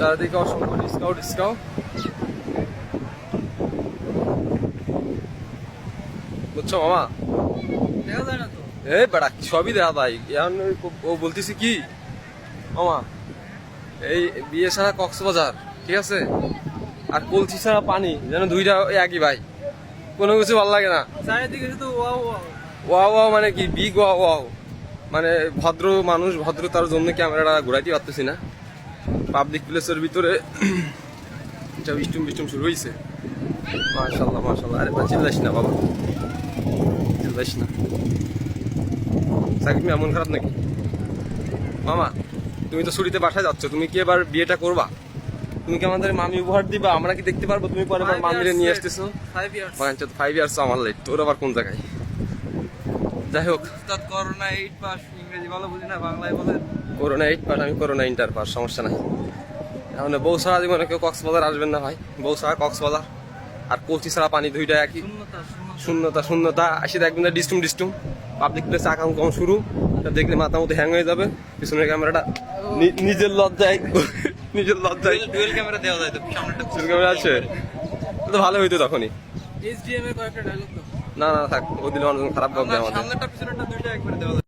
চারিদিকে অসংখ্য ডিসকাউন্ট বুঝছো মামা? দেখা যায় না তো। এই বেড়া সবই দেখা ভাই। এখন ও বলতেছি কি মামা, এই বিয়ে ছাড়া কক্সবাজার ঠিক আছে, আর কলসি ছাড়া পানি যেন দুইটা একই ভাই, কোনো কিছু ভালো লাগে না। চারিদিকে শুধু ওয়াও ওয়াও। ওয়াও ওয়াও মানে কি, বিগ ওয়াও ওয়াও, মানে ভদ্র মানুষ ভদ্রতার জন্য ক্যামেরাটা ঘুরাইতে পারতেছি না। পাবলিক প্লেসের ভিতরে যা বিষ্টুম শুরু হয়েছে। মাশাল্লাহ মাশাল্লাহ। আরে বা চিল্লাইস না বাবা, চিল্লাইস না। সাকিব এমন খারাপ নাকি? মামা তুমি তো ছুটিতে বাসায় যাচ্ছ, তুমি কি এবার বিয়েটা করবা? তুমি কি আমাদের মামি উপহার দিবা? আমরা কি দেখতে পারবো তুমি পরে মামিরে নিয়ে আসতেছো? 5 ইয়ার্স। 5 ইয়ার্স আমার লাইট, তোর আবার কোন জায়গায়? যাই হোক, উস্তাদ করোনা 8 পাস, ইংরেজি ভালো বুঝি না, বাংলায় বলেন। করোনা 8 পাস, আমি করোনা ইন্টার পাস, সমস্যা নাই। এখন বউ ছাড়া জীবনে কেউ কক্সবাজার আসবেন না ভাই। বউ ছাড়া কক্সবাজার আর কলসি ছাড়া পানি দুইটা একই। শূন্যতা আসি দেখবেন না, ডিস্টুম পাবলিক প্লেসে আকাম কম শুরু। এটা দেখলে মাথা মতো হ্যাং হয়ে যাবে। পিছনের ক্যামেরাটা নিজের লজ্জায় ডুয়েল ক্যামেরা দেওয়া যায় তো, সামনেটা ক্যামেরা আছে তো ভালো হইতো তখনই। এইচডিএম এর কয়েকটা ডায়লগ তো। না থাক, ও দিলে মানুষ খারাপ ভাববে আমাদের। সামনেটা পিছনেরটা দুইটা একবারে দেওয়া যায়।